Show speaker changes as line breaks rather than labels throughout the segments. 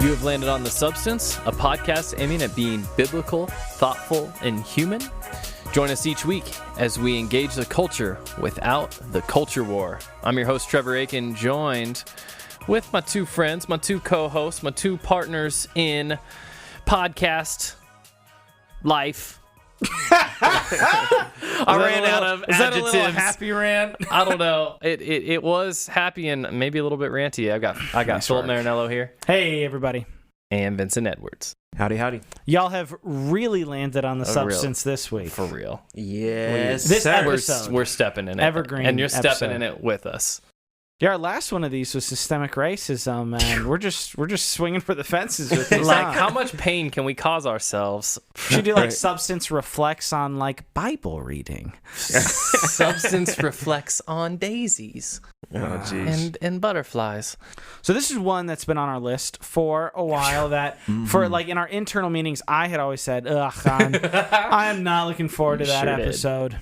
You have landed on The Substance, a podcast aiming at being biblical, thoughtful, and human. Join us each week as we engage the culture without the culture war. I'm your host, Trevor Aiken, joined with my two friends, my two co-hosts, my two partners in podcast life. I ran out of adjectives.
Is that a little happy rant?
I don't know. It was happy and maybe a little bit ranty. I got Philip Marinello here.
Hey, everybody.
And Vincent Edwards.
Howdy.
Y'all have really landed on the substance this week.
For real.
Yes.
This episode.
We're stepping in it.
Evergreen
and you're stepping
episode.
in it with us.
Yeah, our last one of these was systemic racism, and we're just swinging for the fences with this.
Like, how much pain can we cause ourselves?
Should do like substance reflects on like Bible reading.
Substance reflects on daisies.
Oh, jeez.
And butterflies.
So this is one that's been on our list for a while. That for like in our internal meetings, I had always said, "Ugh, I'm not looking forward to that
Sure
episode."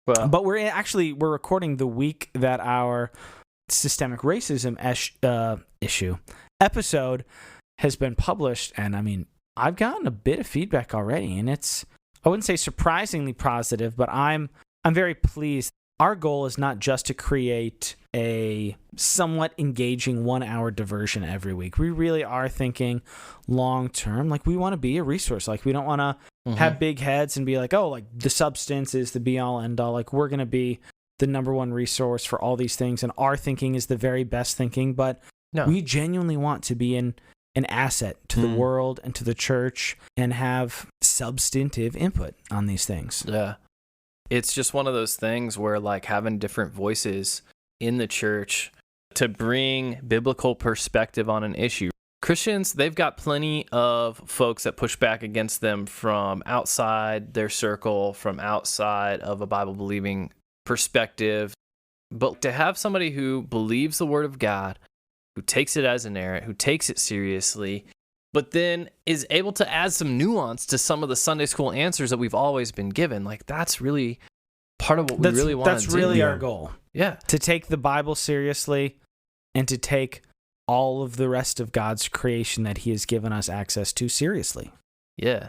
Well,
But we're recording the week that our systemic racism episode has been published, and I mean, I've gotten a bit of feedback already, and it's, I wouldn't say surprisingly positive, but I'm very pleased. Our goal is not just to create a somewhat engaging 1 hour diversion every week. We really are thinking long term. Like, we want to be a resource. Like, we don't want to have big heads and be like, oh, like the substance is the be all end all. Like, we're going to be the number one resource for all these things, and our thinking is the very best thinking. But we genuinely want to be an asset to the world and to the church and have substantive input on these things.
Yeah. It's just one of those things where, like, having different voices in the church to bring biblical perspective on an issue. Christians, they've got plenty of folks that push back against them from outside their circle, from outside of a Bible-believing perspective. But to have somebody who believes the Word of God, who takes it as inerrant, who takes it seriously, but then is able to add some nuance to some of the Sunday school answers that we've always been given, like, that's really part of what we really want to do.
That's really our goal.
Yeah.
To take the Bible seriously and to take all of the rest of God's creation that he has given us access to seriously.
Yeah.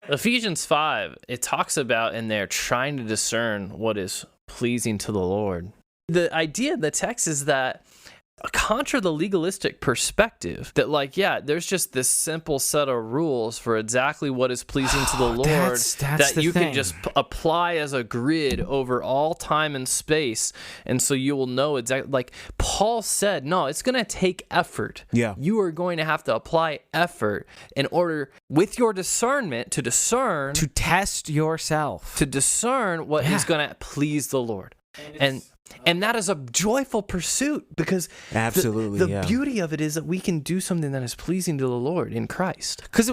Ephesians 5, it talks about in there trying to discern what is pleasing to the Lord. The idea of the text is that contra the legalistic perspective, that like, yeah, there's just this simple set of rules for exactly what is pleasing to the Lord
that's
that
the
you
thing.
can just apply as a grid over all time and space, and so you will know exactly. Like Paul said, no, it's going to take effort.
Yeah.
You are going to have to apply effort in order, with your discernment, to discern,
To test yourself.
to discern what is going to please the Lord. And that is a joyful pursuit, because
Absolutely,
the
yeah.
beauty of it is that we can do something that is pleasing to the Lord in Christ.
Because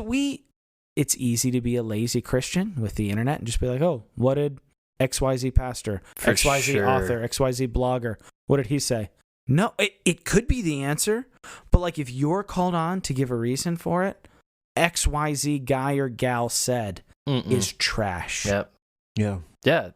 it's easy to be a lazy Christian with the internet and just be like, oh, what did XYZ pastor,
For
XYZ
sure.
author, XYZ blogger, what did he say? No, it could be the answer, but like if you're called on to give a reason for it, XYZ guy or gal said is trash.
Yep.
Yeah.
Yeah.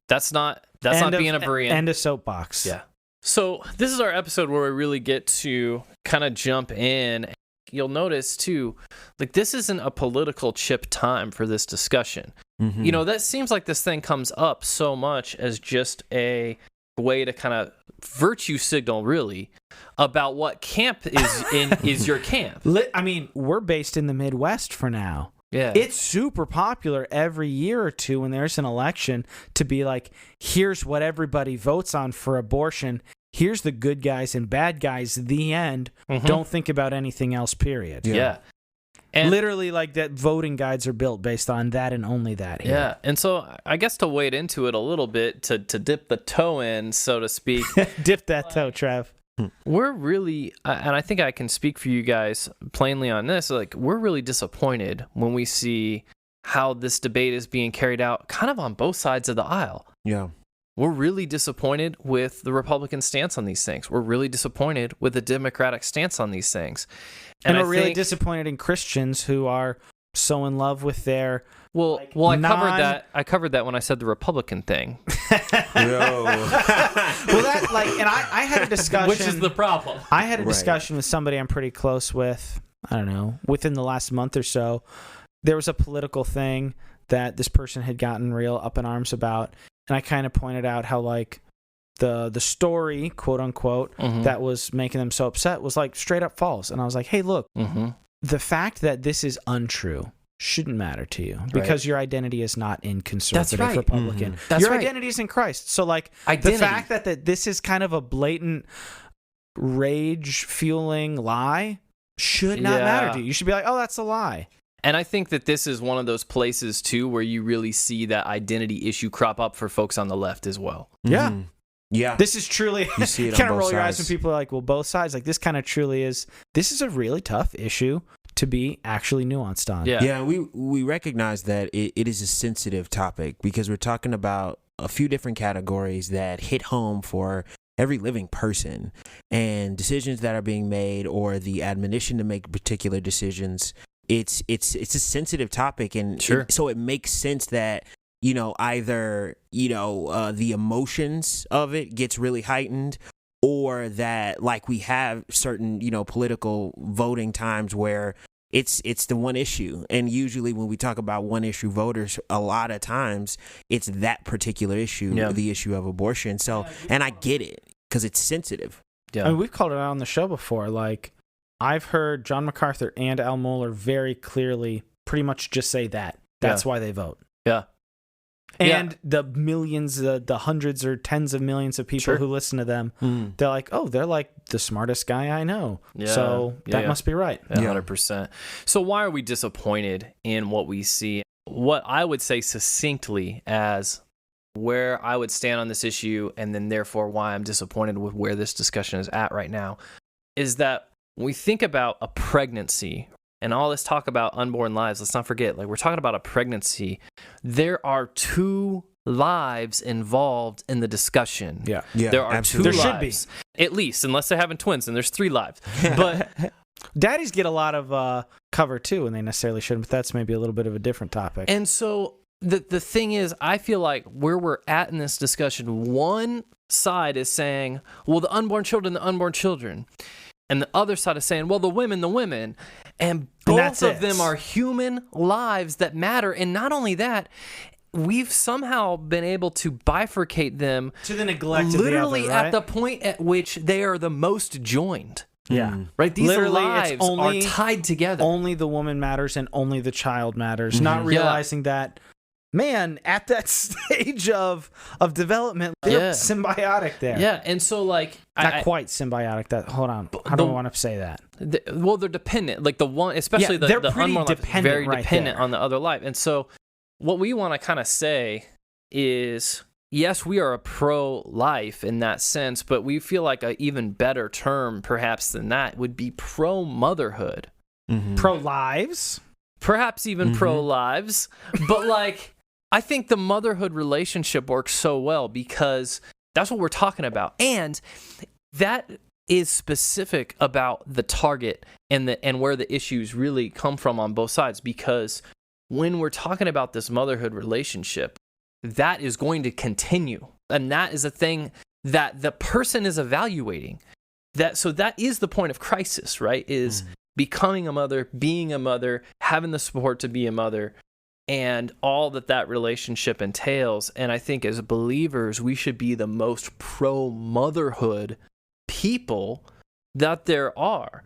That's not being a Berean.
And a soapbox.
Yeah. So this is our episode where we really get to kind of jump in. You'll notice too, like, this isn't a political chip time for this discussion.
Mm-hmm.
You know, that seems like this thing comes up so much as just a way to kind of virtue signal, really, about what camp is your camp.
I mean, we're based in the Midwest for now.
Yeah.
It's super popular every year or two when there's an election to be like, here's what everybody votes on for abortion. Here's the good guys and bad guys, the end. Don't think about anything else, period.
Yeah. And
literally, like, that voting guides are built based on that and only that here.
yeah. And so I guess to wade into it a little bit, to dip the toe in, so to speak,
Dip that toe, Trev.
we're really, and I think I can speak for you guys plainly on this, like, we're really disappointed when we see how this debate is being carried out kind of on both sides of the aisle.
Yeah.
We're really disappointed with the Republican stance on these things. We're really disappointed with the Democratic stance on these things.
And
I
we're really
think-
disappointed in Christians who are so in love with their
Well, I covered that when I said the Republican thing.
Yo.
Well, that, like, and I had a discussion.
Which is the problem.
I had a discussion with somebody I'm pretty close with I don't know, within the last month or so, there was a political thing that this person had gotten real up in arms about. And I kind of pointed out how, like, the story, quote unquote, that was making them so upset was like straight up false. And I was like, hey, look, the fact that this is untrue shouldn't matter to you because your identity is not in conservative Republican. Your identity is in Christ. So, like, the fact that this is kind of a blatant rage fueling lie should not matter to you. You should be like, oh, that's a lie.
And I think that this is one of those places too where you really see that identity issue crop up for folks on the left as well.
Yeah.
This is truly,
you see it
kind
on
of roll
both
your eyes
sides.
when people are like, well, both sides. Like, this kind of truly is, this is a really tough issue to be actually nuanced on.
Yeah, we recognize that it is a sensitive topic because we're talking about a few different categories that hit home for every living person, and decisions that are being made or the admonition to make particular decisions. It's a sensitive topic, and so it makes sense that either the emotions of it gets really heightened, or that like we have certain political voting times where it's the one issue. And usually when we talk about one issue voters, a lot of times it's that particular issue, the issue of abortion. So, and I get it because it's sensitive.
I mean, we've called it out on the show before. Like, I've heard John MacArthur and Al Mohler very clearly pretty much just say that. That's why they vote.
Yeah.
And the millions, the hundreds or tens of millions of people who listen to them, they're like, oh, they're like the smartest guy I know. So that must be right.
100%. So why are we disappointed in what we see? What I would say succinctly as where I would stand on this issue, and then therefore why I'm disappointed with where this discussion is at right now, is that when we think about a pregnancy and all this talk about unborn lives, let's not forget, like, we're talking about a pregnancy. There are 2 lives involved in the discussion. There are
absolutely.
2
There
lives. At least, unless they're having twins, and there's 3 lives. But
daddies get a lot of cover too, and they necessarily shouldn't, but that's maybe a little bit of a different topic.
And so the thing is, I feel like where we're at in this discussion, one side is saying, well, the unborn children. And the other side is saying, well, the women. And both of them are human lives that matter. And not only that, we've somehow been able to bifurcate them
to the neglect
literally
of the other, right?
at the point at which they are the most joined.
Right?
These
literally,
lives are tied together.
Only the woman matters and only the child matters. Not realizing that, man, at that stage of development, they're symbiotic there.
Yeah, and so, like,
not quite symbiotic. That hold on, how do I want to say that?
Well, they're dependent. Like the one, especially
they're
the
pretty
unborn life is
dependent
very
right
dependent
there.
on the other life. And so, what we want to kind of say is, yes, we are a pro-life in that sense, but we feel like an even better term, perhaps, than that would be pro-motherhood,
Pro-lives,
perhaps even pro-lives. But like, I think the motherhood relationship works so well because that's what we're talking about. And that is specific about the target and where the issues really come from on both sides. Because when we're talking about this motherhood relationship, that is going to continue. And that is a thing that the person is evaluating. So that is the point of crisis, right? Is becoming a mother, being a mother, having the support to be a mother, and all that relationship entails. And I think as believers, we should be the most pro-motherhood people that there are.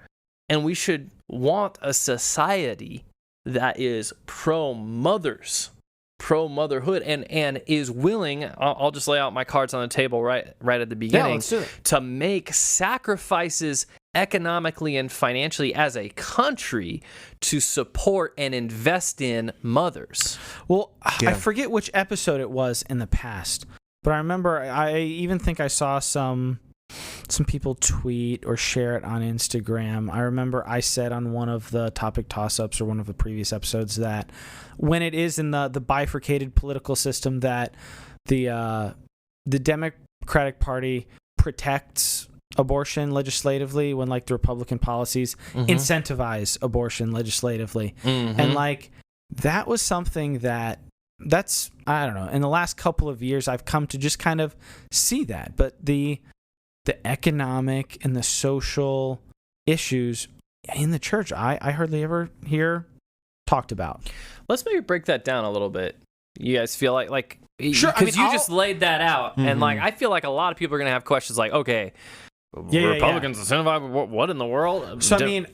And we should want a society that is pro-mothers, pro-motherhood, and is willing, I'll just lay out my cards on the table right at the beginning, to make sacrifices economically and financially as a country to support and invest in mothers.
Well, I forget which episode it was in the past, but I remember I even think I saw some people tweet or share it on Instagram. I remember I said on one of the topic toss-ups or one of the previous episodes that when it is in the bifurcated political system that the Democratic Party protects abortion legislatively when like the Republican policies incentivize abortion legislatively. And like that was something that's I don't know, in the last couple of years I've come to just kind of see that. But the economic and the social issues in the church, I hardly ever hear talked about.
Let's maybe break that down a little bit. You guys feel like
Sure,
because you just laid that out, and like I feel like a lot of people are gonna have questions like, okay, Republicans incentivize what in the world?
So I mean,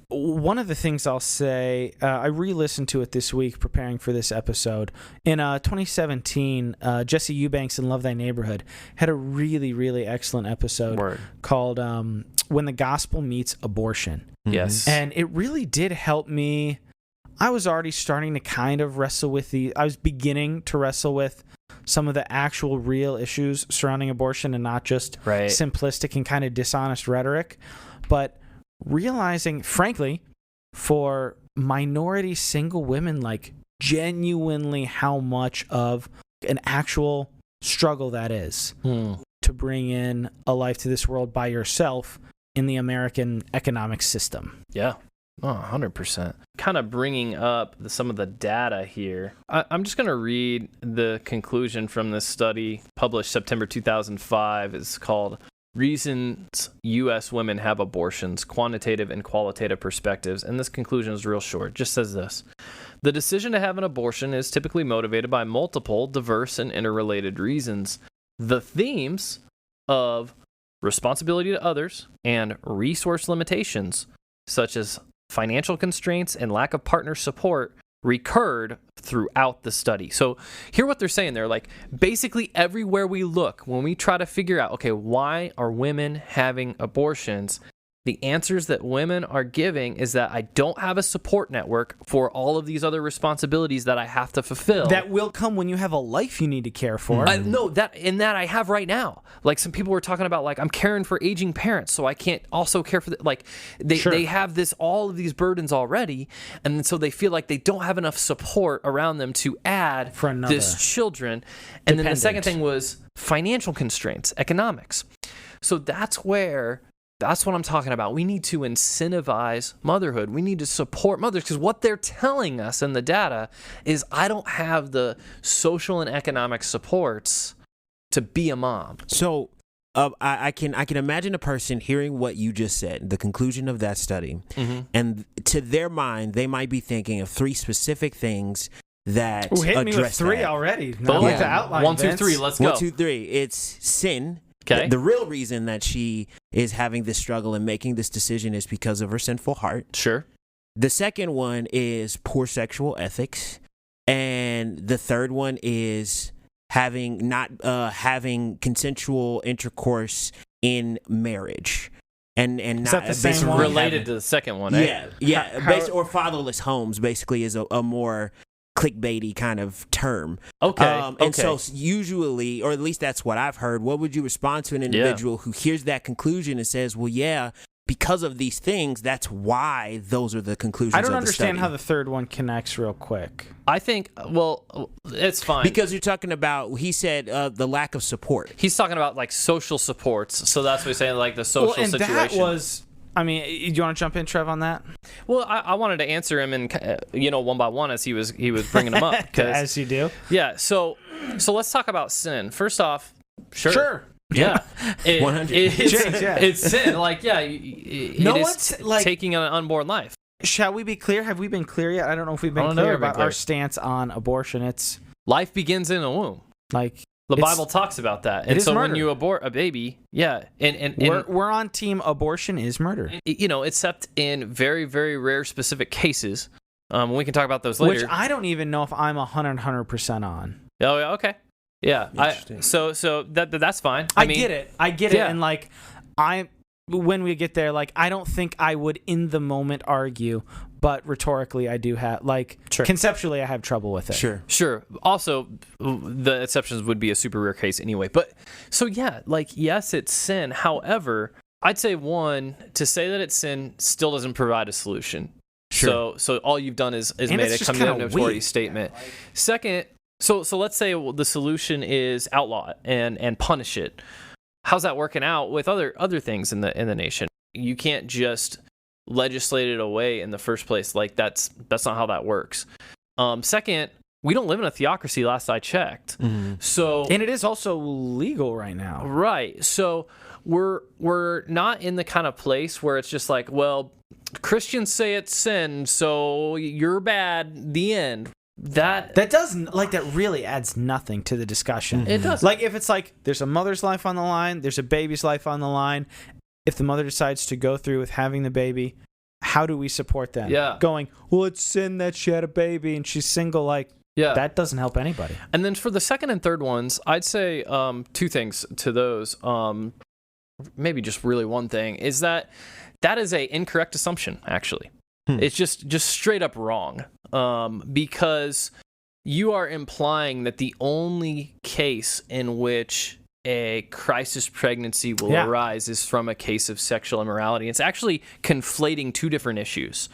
one of the things I'll say, I re-listened to it this week preparing for this episode. In 2017, Jesse Eubanks in Love Thy Neighborhood had a really, really excellent episode called "When the Gospel Meets Abortion."
Yes,
and it really did help me. I was already starting to kind of wrestle with I was beginning to wrestle with some of the actual real issues surrounding abortion and not just simplistic and kind of dishonest rhetoric. But realizing, frankly, for minority single women, like genuinely how much of an actual struggle that is to bring in a life to this world by yourself in the American economic system.
Yeah. Oh, 100%. Kind of bringing up some of the data here. I'm just going to read the conclusion from this study published September 2005. It's called Reasons U.S. Women Have Abortions, Quantitative and Qualitative Perspectives. And this conclusion is real short. It just says this. The decision to have an abortion is typically motivated by multiple, diverse, and interrelated reasons. The themes of responsibility to others and resource limitations, such as financial constraints and lack of partner support, recurred throughout the study. So hear what they're saying there. Like basically everywhere we look, when we try to figure out, okay, why are women having abortions? The answers that women are giving is that I don't have a support network for all of these other responsibilities that I have to fulfill.
That will come when you have a life you need to care for.
No, that I have right now. Like some people were talking about, like I'm caring for aging parents, so I can't also care for they have all of these burdens already, and so they feel like they don't have enough support around them to add
for
this children. And then the second thing was financial constraints, economics. So that's what I'm talking about. We need to incentivize motherhood. We need to support mothers because what they're telling us in the data is I don't have the social and economic supports to be a mom.
So I can imagine a person hearing what you just said, the conclusion of that study, and to their mind, they might be thinking of three specific things that
hit me with three
that.
already. I'd like to outline
1, 2, 3. Let's go.
1, 2, 3. It's sin.
Okay.
The real reason that she is having this struggle and making this decision is because of her sinful heart.
Sure.
The second one is poor sexual ethics. And the third one is having consensual intercourse in marriage. And
is
not
that the same one?
Related to the second one,
or fatherless homes basically is a more clickbaity kind of term.
Okay.
So usually, or at least that's what I've heard, what would you respond to an individual who hears that conclusion and says, well, yeah, because of these things, that's why those are the conclusions.
I don't
of the
understand
study.
how the third one connects real quick.
I think, well, it's fine.
Because you're talking about, he said, the lack of support.
He's talking about like social supports. So that's what he's saying, like the social
and
situation.
That was... I mean, do you want to jump in, Trev, on that?
Well, I wanted to answer him, and one by one as he was bringing them up.
As you do.
Yeah. So let's talk about sin. First off, sure. Yeah.
100.
It's sin. Like, it is taking an unborn life.
Shall we be clear? Have we been clear yet? I don't know if we've been clear about our stance on abortion. It's
life begins in the womb.
Like.
The Bible talks about that. And so when you abort a baby, and
we're on team abortion is murder.
Except in very, very rare specific cases. We can talk about those later.
Which I don't even know if I'm 100% on.
Oh, yeah, okay. Yeah. So that's fine.
I get it. And like when we get there, like I don't think I would in the moment argue, but rhetorically I do have, conceptually I have trouble with it.
Sure. Also, the exceptions would be a super rare case anyway. But so yes, it's sin. However, I'd say to say that it's sin still doesn't provide a solution. Sure. So all you've done is made a condemnatory statement. Second, so let's say the solution is outlaw it and punish it. How's that working out with other things in the nation? You can't just legislate it away in the first place. Like that's not how that works. Second, we don't live in a theocracy. Last I checked.
Mm-hmm.
So
and it is also legal right now.
Right. So we're not in the kind of place where it's just like, well, Christians say it's sin, so you're bad, the end. That
doesn't, like, that really adds nothing to the discussion.
It does.
Like, if it's like there's a mother's life on the line, there's a baby's life on the line. If the mother decides to go through with having the baby, how do we support them?
Yeah.
Going, well, it's sin that she had a baby and she's single. Like,
yeah,
that doesn't help anybody.
And then for the second and third ones, I'd say two things to those. Maybe just really one thing is that is a incorrect assumption, actually. It's just straight up wrong, because you are implying that the only case in which a crisis pregnancy will arise is from a case of sexual immorality. It's actually conflating two different issues.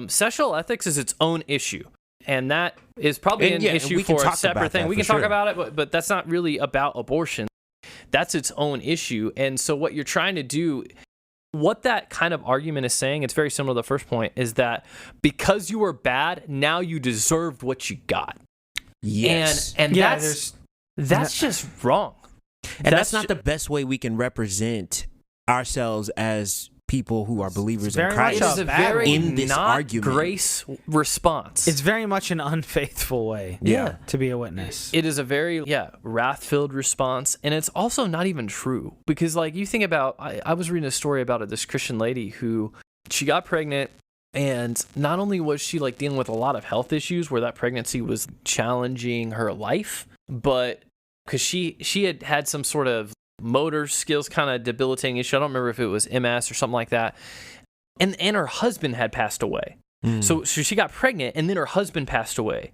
Sexual ethics is its own issue, and that is probably an issue for a separate thing. We can talk about it, but that's not really about abortion. That's its own issue. And so what you're trying to do, what that kind of argument is saying, it's very similar to the first point, is that because you were bad, now you deserved what you got.
Yes.
And that's just wrong.
And that's not the best way we can represent ourselves as people who are believers in Christ.
It is a very
in this
not
argument.
Grace response.
It's very much an unfaithful way to be a witness.
It is a very, wrath-filled response. And it's also not even true. Because, like, you think about, I was reading a story about this Christian lady who, she got pregnant, and not only was she, like, dealing with a lot of health issues where that pregnancy was challenging her life, but because she had some sort of motor skills kind of debilitating issue. I don't remember if it was MS or something like that. And her husband had passed away. So she got pregnant, and then her husband passed away.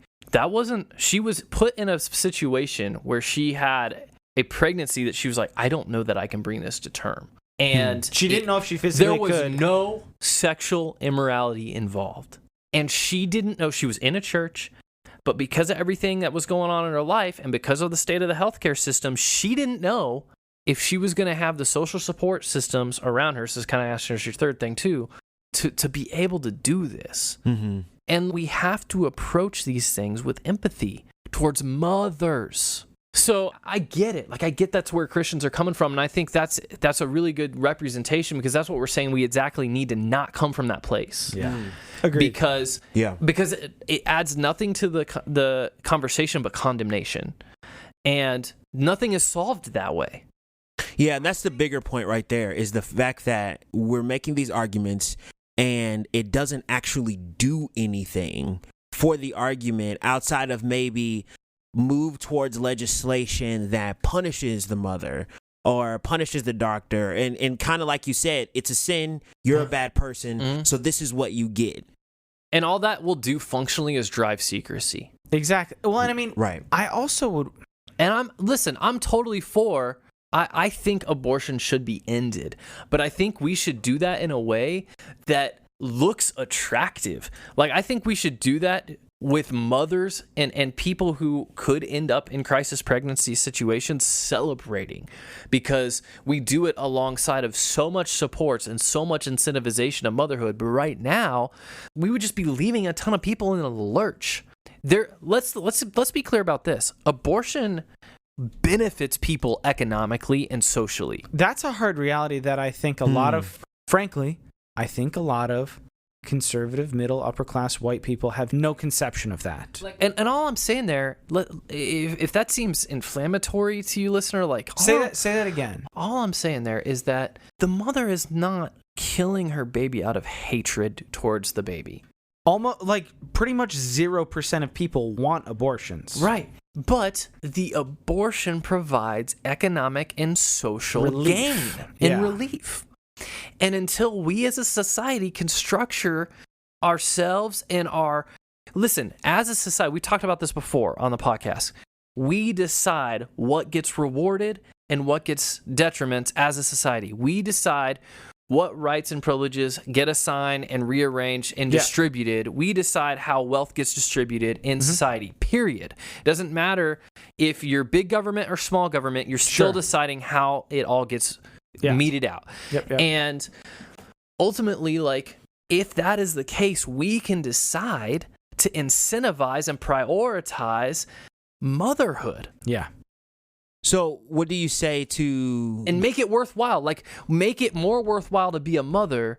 She was put in a situation where she had a pregnancy that she was like, I don't know that I can bring this to term. And
she didn't know if she physically could.
There was no sexual immorality involved. And she didn't know. She was in a church, but because of everything that was going on in her life and because of the state of the healthcare system, she didn't know if she was going to have the social support systems around her. So this kind of answers your third thing too, to be able to do this. And we have to approach these things with empathy towards mothers. So I get it. Like, I get that's where Christians are coming from. And I think that's a really good representation, because that's what we're saying. We exactly need to not come from that place.
Yeah. Agreed.
Because it adds nothing to the conversation but condemnation. And nothing is solved that way.
Yeah, and that's the bigger point right there, is the fact that we're making these arguments and it doesn't actually do anything for the argument outside of maybe move towards legislation that punishes the mother or punishes the doctor. And kind of like you said, it's a sin, you're a bad person, so this is what you get.
And all that will do functionally is drive secrecy.
Exactly. Well, and I mean,
right.
I also would...
And I'm totally for... I think abortion should be ended, but I think we should do that in a way that looks attractive. Like, I think we should do that with mothers and people who could end up in crisis pregnancy situations celebrating, because we do it alongside of so much supports and so much incentivization of motherhood. But right now, we would just be leaving a ton of people in a lurch. Let's be clear about this. Abortion benefits people economically and socially.
That's a hard reality that I think a lot of, frankly, I think a lot of conservative, middle, upper class white people have no conception of that.
And all I'm saying there, if that seems inflammatory to you, listener, like,
say that again.
All I'm saying there is that the mother is not killing her baby out of hatred towards the baby.
Almost, like, pretty much 0% of people want abortions.
Right. But the abortion provides economic and social gain and relief. And until we as a society can structure ourselves and listen, as a society, we talked about this before on the podcast, we decide what gets rewarded and what gets detriments as a society. We decide what rights and privileges get assigned and rearranged and distributed. We decide how wealth gets distributed in society, period. It doesn't matter if you're big government or small government, you're still deciding how it all gets meted out. And ultimately, like, if that is the case, we can decide to incentivize and prioritize motherhood.
Yeah.
So what do you say to...
And make it worthwhile. Like, make it more worthwhile to be a mother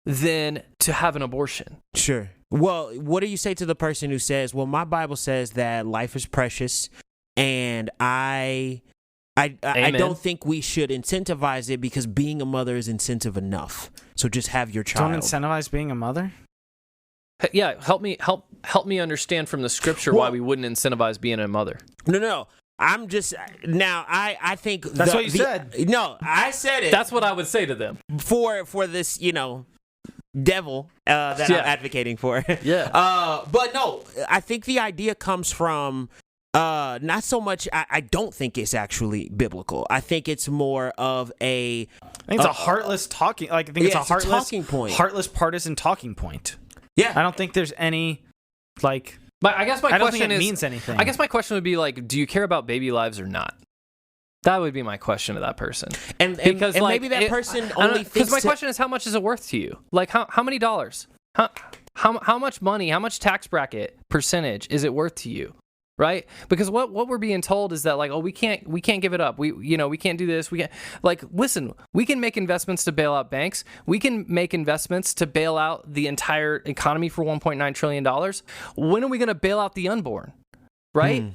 than to have an abortion.
Sure. Well, what do you say to the person who says, well, my Bible says that life is precious, and I don't think we should incentivize it because being a mother is incentive enough. So just have your child.
Don't incentivize being a mother?
Yeah, help me understand from the scripture why we wouldn't incentivize being a mother.
No. I'm just now. I think
that's what you said.
No, I said it.
That's what I would say to them
for this, devil that I'm advocating for.
Yeah.
But no, I think the idea comes from not so much. I don't think it's actually biblical. I think it's more of a.
I think it's a heartless talking. Like I think it's a heartless
talking point.
Heartless partisan talking point.
Yeah.
I don't think there's any like.
I guess my
I don't
question
think it
is,
means anything.
I guess my question would be like, do you care about baby lives or not? That would be my question to that person.
And
because like,
maybe that person only thinks.
Because my question is, how much is it worth to you? Like, how many dollars? How much money? How much tax bracket percentage is it worth to you? Right? Because what we're being told is that like, oh, we can't give it up. We can't do this. We can't. Like, listen, we can make investments to bail out banks. We can make investments to bail out the entire economy for $1.9 trillion. When are we going to bail out the unborn? Right?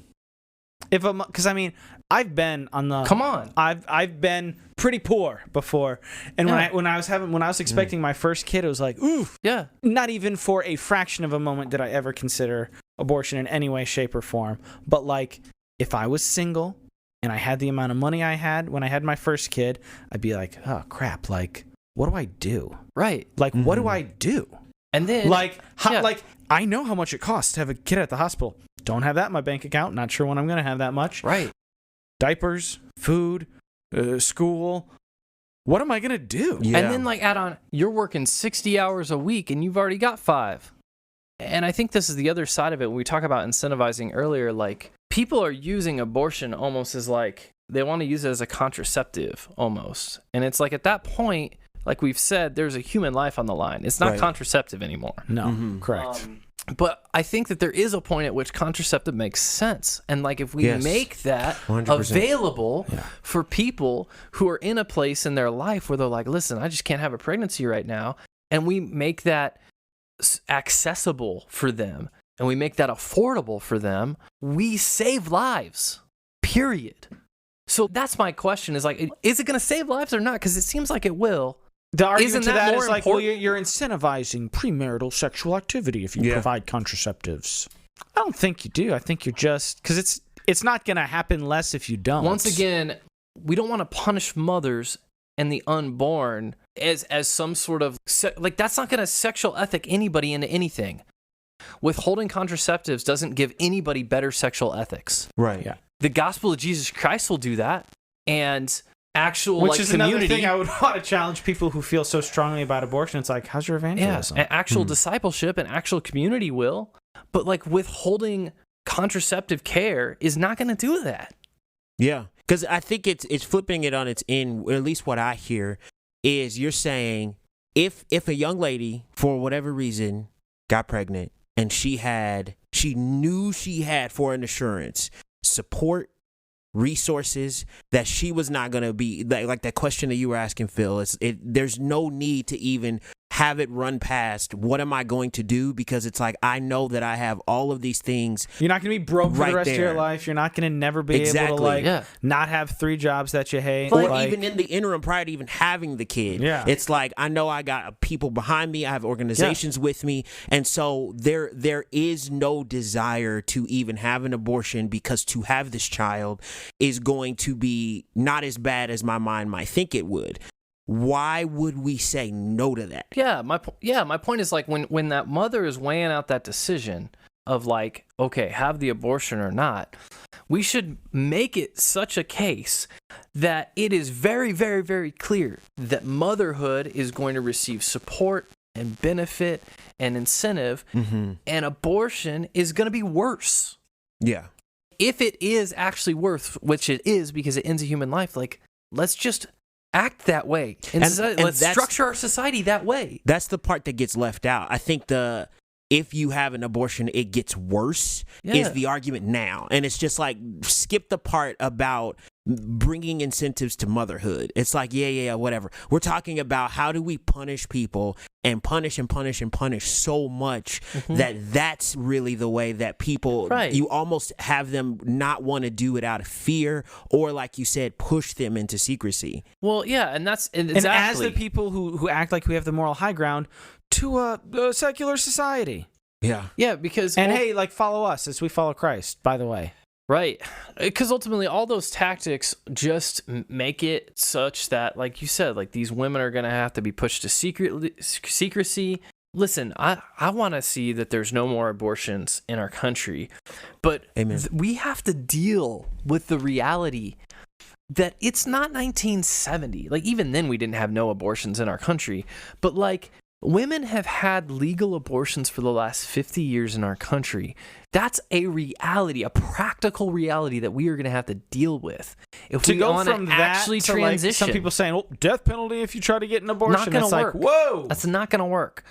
Because I mean, I've been on the.
Come on.
I've been pretty poor before, and when I was expecting my first kid, it was like, ooh,
yeah.
Not even for a fraction of a moment did I ever consider abortion in any way, shape, or form. But like, if I was single and I had the amount of money I had when I had my first kid, I'd be like, oh crap, like, what do I do?
Right.
Like, what do I do?
And then,
like, I know how much it costs to have a kid at the hospital. Don't have that in my bank account. Not sure when I'm going to have that much.
Right.
Diapers, food, school. What am I going to do?
Yeah. And then, like, add on, you're working 60 hours a week and you've already got 5. And I think this is the other side of it. When we talk about incentivizing earlier, like, people are using abortion almost as like, they want to use it as a contraceptive almost. And it's like, at that point, like we've said, there's a human life on the line. It's not contraceptive anymore.
No, correct.
But I think that there is a point at which contraceptive makes sense. And like if we make that 100%. Available for people who are in a place in their life where they're like, listen, I just can't have a pregnancy right now. And we make that accessible for them and we make that affordable for them, we save lives, period. So that's my question is like, is it going to save lives or not? Because it seems like it will.
The argument to that is like, well, you're incentivizing premarital sexual activity if you provide contraceptives. I don't think you do. I think you're just because it's not going to happen less if you don't.
Once again, we don't want to punish mothers and the unborn as some sort of like that's not going to sexual ethic anybody into anything. Withholding contraceptives doesn't give anybody better sexual ethics.
Right. Yeah.
The gospel of Jesus Christ will do that, and actual
which
like,
is
community.
Another thing I would want to challenge people who feel so strongly about abortion. It's like, how's your evangelism?
Yeah, and actual discipleship and actual community will, but like withholding contraceptive care is not going to do that.
Yeah, because I think it's flipping it on its end. Or at least what I hear is you're saying if a young lady for whatever reason got pregnant and she knew she had foreign insurance, support, resources that she was not going to be like that question that you were asking, Phil, there's no need to even have it run past what am I going to do, because it's like I know that I have all of these things.
You're not going to be broke for the rest of your life. You're not going to never be able to not have 3 jobs that you hate,
or even in the interim prior to even having the kid.
Yeah,
it's like I know I got people behind me, I have organizations with me, and so there is no desire to even have an abortion, because to have this child is going to be not as bad as my mind might think it would. Why would we say no to that?
Yeah, my point is like when that mother is weighing out that decision of like, okay, have the abortion or not, we should make it such a case that it is very, very, very clear that motherhood is going to receive support and benefit and incentive, and abortion is going to be worse.
Yeah.
If it is actually worth, which it is because it ends a human life, like let's just act that way. And let's structure our society that way.
That's the part that gets left out. I think the if you have an abortion, it gets worse, is the argument now. And it's just like, skip the part about bringing incentives to motherhood. It's like, yeah, whatever. We're talking about how do we punish people and punish so much that that's really the way that people, you almost have them not want to do it out of fear, or like you said, push them into secrecy.
Well, yeah, and that's exactly.
And as the people who act like we have the moral high ground to a secular society.
Yeah, because...
And hey, like, follow us as we follow Christ, by the way.
Right. Because ultimately, all those tactics just make it such that, like you said, like, these women are going to have to be pushed to secrecy. Listen, I want to see that there's no more abortions in our country, but we have to deal with the reality that it's not 1970. Like, even then, we didn't have no abortions in our country, but, like, women have had legal abortions for the last 50 years in our country. That's a reality, a practical reality that we are going to have to deal with. If we want to actually transition.
Like some people saying, well, death penalty if you try to get an abortion.
Not going to work.
Like, whoa!
That's not going to work.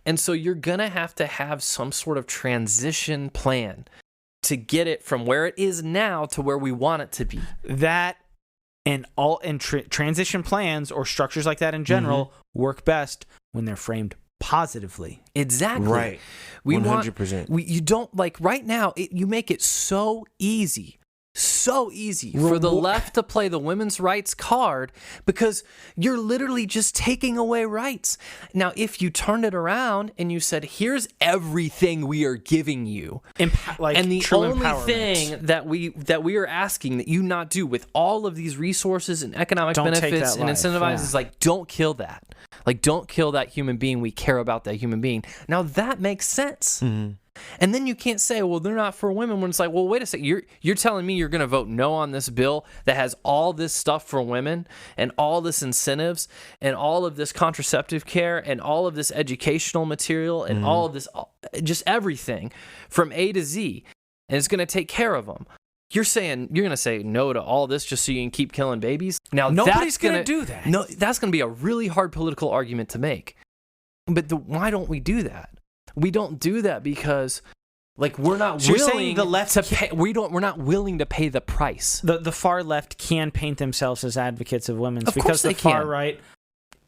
And so you're going to have some sort of transition plan to get it from where it is now to where we want it to be.
That and transition plans or structures like that in general work best when they're framed positively.
Exactly.
Right. 100%.
You don't, like, right now, you make it so easy for the left to play the women's rights card, because you're literally just taking away rights. Now, if you turned it around and you said, here's everything we are giving you, and the only thing that we are asking that you not do with all of these resources and economic benefits and incentivize is, like, don't kill that. Like, don't kill that human being. We care about that human being. Now, that makes sense. And then you can't say, well, they're not for women, when it's like, well, wait a second. You're telling me you're going to vote no on this bill that has all this stuff for women and all this incentives and all of this contraceptive care and all of this educational material and all of this, just everything from A to Z, and it's going to take care of them. You're saying you're going to say no to all this just so you can keep killing babies? Now,
nobody's going to do that.
No, that's going to be a really hard political argument to make. But why don't we do that? We don't do that because, like, we're not willing to pay. We're not willing to pay the price.
The far left can paint themselves as advocates of women's because the far right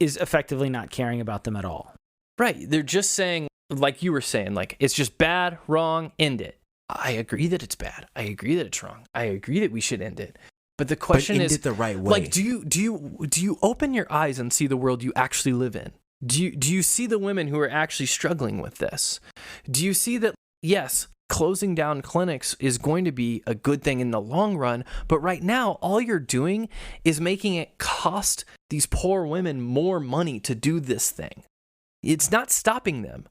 is effectively not caring about them at all.
Right. They're just saying, like you were saying, like, it's just bad, wrong, end it. I agree that it's bad. I agree that it's wrong. I agree that we should end it. But the question is,
end it the right way.
Like, do you open your eyes and see the world you actually live in? Do you see the women who are actually struggling with this? Do you see that, yes, closing down clinics is going to be a good thing in the long run, but right now all you're doing is making it cost these poor women more money to do this thing. It's not stopping them.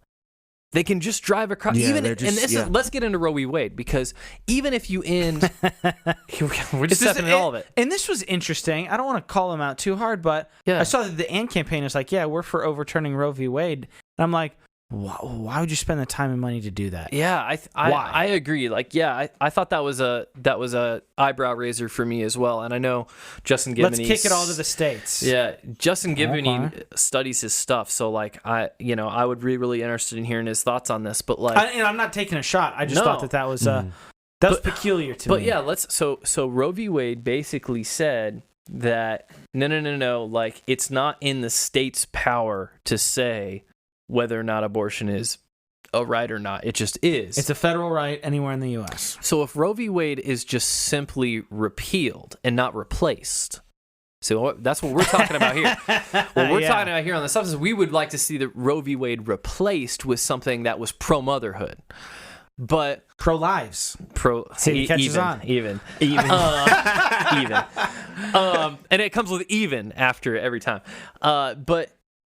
They can just drive across. Let's get into Roe v. Wade, because even if you end, we're just stepping in all of it.
And this was interesting. I don't want to call them out too hard, but I saw that the AND campaign is like, yeah, we're for overturning Roe v. Wade. And I'm like, why would you spend the time and money to do that?
Yeah, I agree. Like, yeah, I thought that was a eyebrow raiser for me as well. And I know Justin Giboney.
Let's kick it all to the States.
Yeah, Justin Giboney studies his stuff, so, like, I would be really interested in hearing his thoughts on this. But, like,
and I'm not taking a shot. I just thought that was peculiar to me.
But yeah, so Roe v. Wade basically said that no, like, it's not in the state's power to say whether or not abortion is a right or not. It just is.
It's a federal right anywhere in the U.S.
So if Roe v. Wade is just simply repealed and not replaced, so that's what we're talking about here. What we're talking about here on the substance, we would like to see the Roe v. Wade replaced with something that was pro-motherhood. But
pro-lives.
Even. And it comes with even after every time.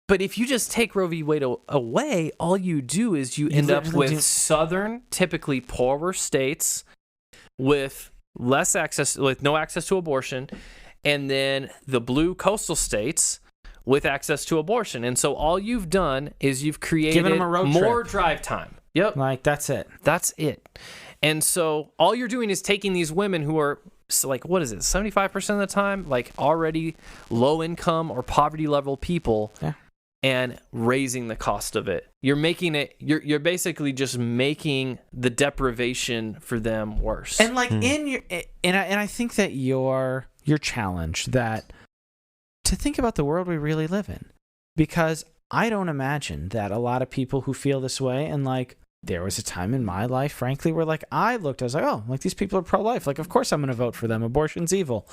But if you just take Roe v. Wade away, all you do is you end up with southern, typically poorer states with no access to abortion, and then the blue coastal states with access to abortion. And so all you've done is you've created more drive time. Yep.
Like, that's it.
That's it. And so all you're doing is taking these women who are, like, what is it, 75% of the time, like, already low income or poverty level people.
Yeah.
and raising the cost of it. You're making it, you're basically just making the deprivation for them worse.
And like in your, and I think that your challenge that to think about the world we really live in, because I don't imagine that a lot of people who feel this way, and like there was a time in my life, frankly, where like I was like, oh, like these people are pro-life. Like, of course I'm going to vote for them. Abortion's evil.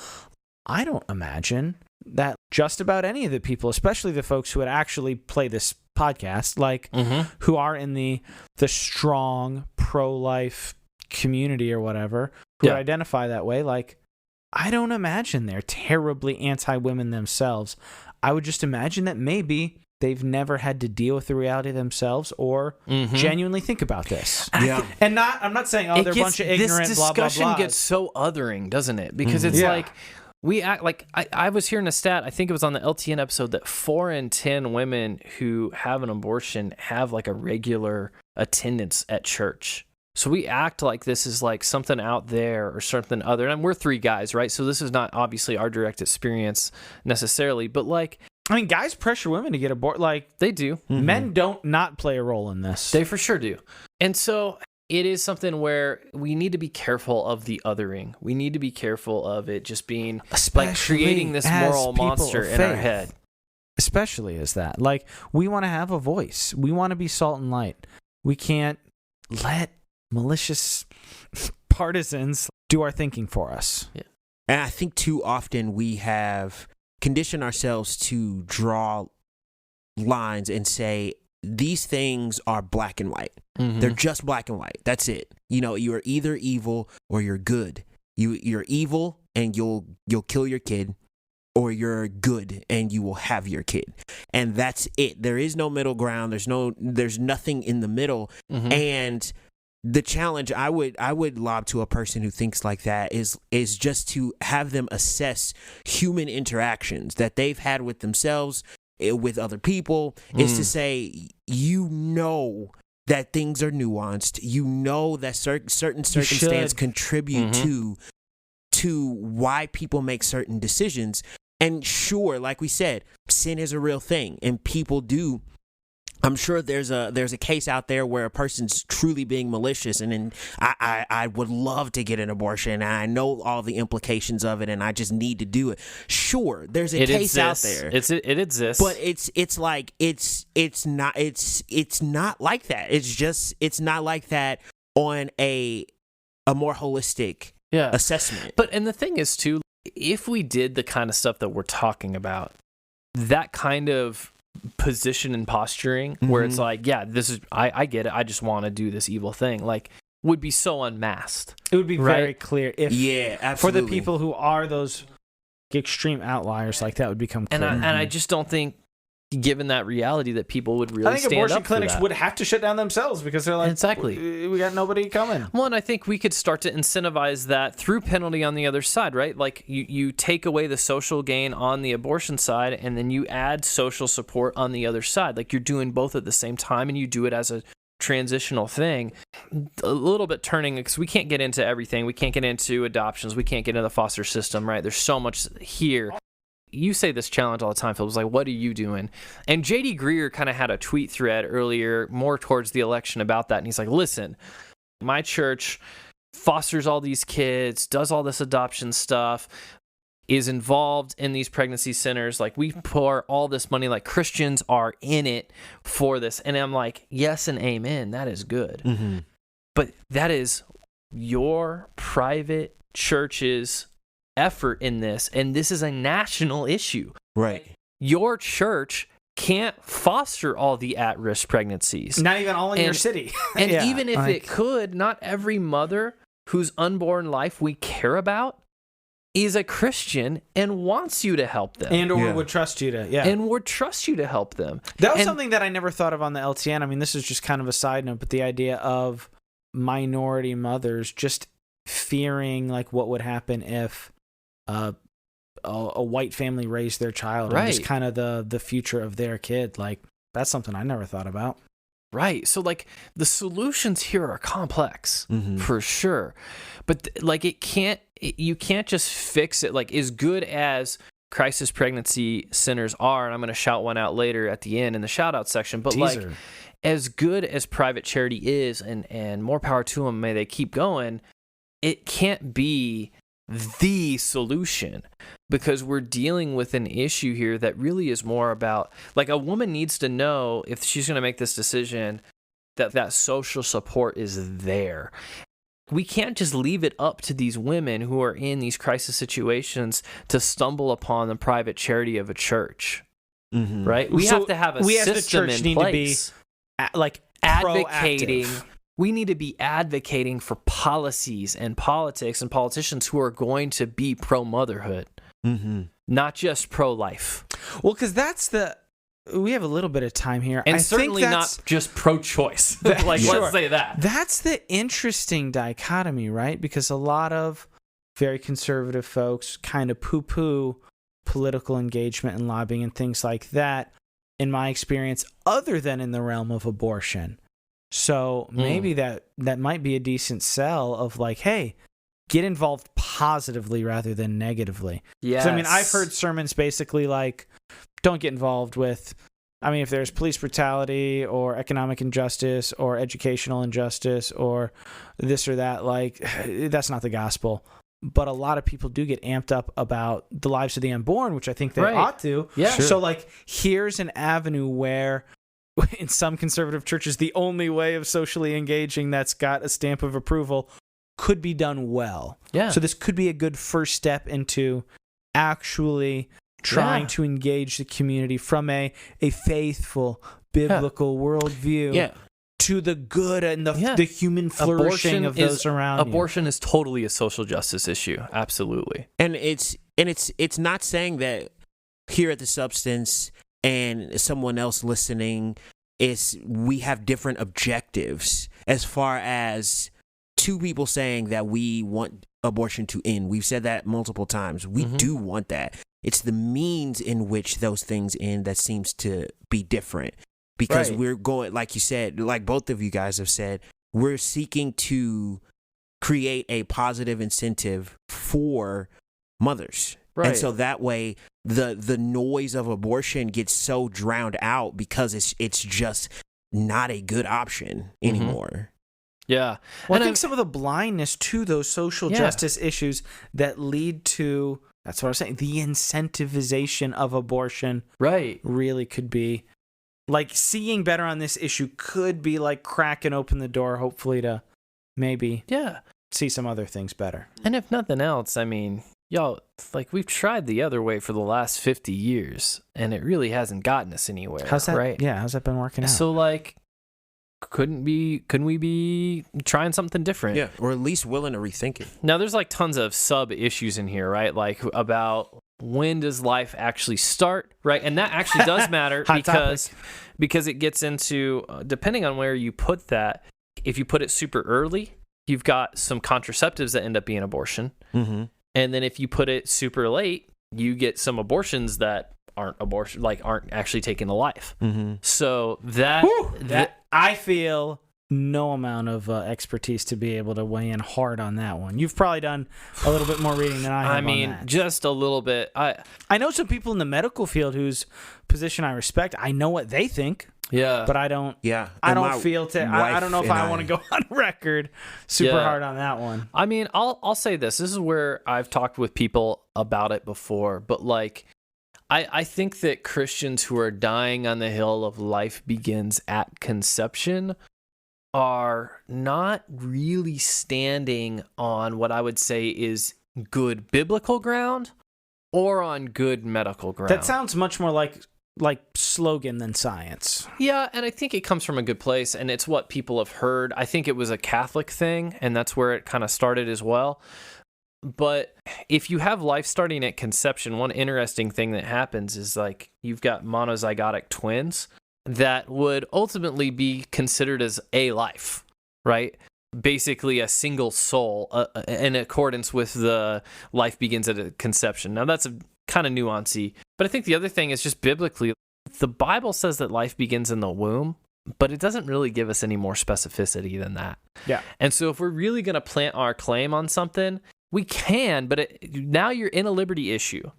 I don't imagine that just about any of the people, especially the folks who would actually play this podcast, like who are in the strong pro-life community or whatever, who would identify that way, like I don't imagine they're terribly anti-women themselves. I would just imagine that maybe they've never had to deal with the reality themselves or genuinely think about this.
Yeah.
And I'm not saying, oh, they're a bunch of ignorant,
this
blah, blah, blah.
discussion gets so othering, doesn't it? Because it's like, we act like, I was hearing a stat, I think it was on the LTN episode, that 4 in 10 women who have an abortion have like a regular attendance at church. So we act like this is like something out there or something other. And we're 3 guys, right? So this is not obviously our direct experience necessarily, but like,
I mean, guys pressure women to get aborted. Like,
they do.
Men don't not play a role in this.
They for sure do. And so it is something where we need to be careful of the othering. We need to be careful of it just being like creating this moral monster in our head.
Especially as that. Like, we want to have a voice. We want to be salt and light. We can't let malicious partisans do our thinking for us.
Yeah.
And I think too often we have conditioned ourselves to draw lines and say, these things are black and white. They're just black and white. That's it. You know, you're either evil or you're good. You're evil and you'll kill your kid, or you're good and you will have your kid. And that's it. There is no middle ground. There's nothing in the middle. And the challenge I would lob to a person who thinks like that is just to have them assess human interactions that they've had with themselves, with other people, is to say, you know that things are nuanced. You know that certain circumstances contribute to why people make certain decisions. And sure, like we said, sin is a real thing, and people do. I'm sure there's a case out there where a person's truly being malicious, and then I would love to get an abortion, and I know all the implications of it, and I just need to do it. Sure, there's a case out there.
It exists,
but it's like it's not like that. It's not like that on a more holistic assessment.
But and the thing is too, if we did the kind of stuff that we're talking about, that kind of position and posturing where it's like, yeah, this is, I get it, I just want to do this evil thing, like, would be so unmasked.
It would be very clear if
absolutely.
For the people who are those extreme outliers, like that would become clear.
And I just don't think, given that reality, that people would really stand up for that.
I think abortion clinics would have to shut down themselves because they're like,
exactly,
we got nobody coming.
Well, and I think we could start to incentivize that through penalty on the other side, right? Like you take away the social gain on the abortion side, and then you add social support on the other side. Like you're doing both at the same time, and you do it as a transitional thing. A little bit turning, because we can't get into everything. We can't get into adoptions. We can't get into the foster system, right? There's so much here. You say this challenge all the time, Phil. It was like, what are you doing? And J.D. Greer kind of had a tweet thread earlier, more towards the election, about that. And he's like, listen, my church fosters all these kids, does all this adoption stuff, is involved in these pregnancy centers. Like, we pour all this money, like Christians are in it for this. And I'm like, yes and amen. That is good. But that is your private church's effort in this, and this is a national issue,
right?
Your church can't foster all the at-risk pregnancies,
not even all in your city.
And even if it could, not every mother whose unborn life we care about is a Christian and wants you to help them,
and or would trust you to
help them.
That was something that I never thought of on the LTN. I mean, this is just kind of a side note, but the idea of minority mothers just fearing like what would happen if a white family raised their child, and just kind of the future of their kid. Like, that's something I never thought about.
Right. So like the solutions here are complex for sure, but like you can't just fix it. Like, as good as crisis pregnancy centers are, and I'm going to shout one out later at the end in the shout out section, but
Teaser.
like as good as private charity is, and more power to them, may they keep going, it can't be the solution, because we're dealing with an issue here that really is more about, like, a woman needs to know, if she's going to make this decision, that social support is there. We can't just leave it up to these women who are in these crisis situations to stumble upon the private charity of a church, right? We have to have a system in place.
Like
Advocating.
proactive.
We need to be advocating for policies and politics and politicians who are going to be pro-motherhood, not just pro-life.
Well, because we have a little bit of time here.
And
I
certainly
think
not just pro-choice. Like,
Sure.
let's say that.
That's the interesting dichotomy, right? Because a lot of very conservative folks kind of poo-poo political engagement and lobbying and things like that, in my experience, other than in the realm of abortion. So maybe that might be a decent sell of like, hey, get involved positively rather than negatively.
Yes.
I mean, I've heard sermons basically like, don't get involved with, I mean, if there's police brutality or economic injustice or educational injustice or this or that, like, that's not the gospel. But a lot of people do get amped up about the lives of the unborn, which I think they ought to.
Yeah. Sure.
So, like, here's an avenue where, in some conservative churches, the only way of socially engaging that's got a stamp of approval could be done well.
Yeah.
So this could be a good first step into actually trying to engage the community from a faithful, biblical worldview to the good and the human flourishing of those around you.
Abortion is totally a social justice issue. Absolutely.
And it's not saying that here at the Substance and someone else listening, we have different objectives as far as two people saying that we want abortion to end. We've said that multiple times. We do want that. It's the means in which those things end that seems to be different, because we're going, like you said, like both of you guys have said, we're seeking to create a positive incentive for mothers.
Right.
And so that way the noise of abortion gets so drowned out because it's just not a good option anymore.
Yeah.
Well, I think some of the blindness to those social justice issues that lead to, that's what I was saying, the incentivization of abortion really could be, like, seeing better on this issue could be like cracking open the door, hopefully, to maybe see some other things better.
And if nothing else, I mean, y'all, like, we've tried the other way for the last 50 years, and it really hasn't gotten us anywhere.
How's that?
Right?
Yeah, how's that been working out?
So, like, couldn't we be trying something different?
Yeah, or at least willing to rethink it.
Now, there's like tons of sub issues in here, right? Like about when does life actually start, right? And that actually does matter because it gets into, depending on where you put that, if you put it super early, you've got some contraceptives that end up being abortion.
Mm-hmm.
And then if you put it super late, you get some abortions that aren't abortion, like aren't actually taking a life.
Mm-hmm.
So that
I feel no amount of expertise to be able to weigh in hard on that one. You've probably done a little bit more reading than I have.
I mean,
on that.
just a little bit.
I know some people in the medical field whose position I respect. I know what they think.
Yeah,
but I don't.
Yeah,
I don't feel to. I don't know if I want to go on record super hard on that one.
I mean, I'll say this. This is where I've talked with people about it before, but like, I think that Christians who are dying on the hill of life begins at conception are not really standing on what I would say is good biblical ground or on good medical ground.
That sounds much more like slogan than science.
Yeah, and I think it comes from a good place, and it's what people have heard. I think it was a Catholic thing, and that's where it kind of started as well. But if you have life starting at conception, one interesting thing that happens is like you've got monozygotic twins that would ultimately be considered as a life, right? Basically a single soul in accordance with the life begins at a conception. Now that's a kind of nuancy, but I think the other thing is just biblically, the Bible says that life begins in the womb, but it doesn't really give us any more specificity than that.
Yeah.
And so if we're really going to plant our claim on something, we can, but now you're in a liberty issue.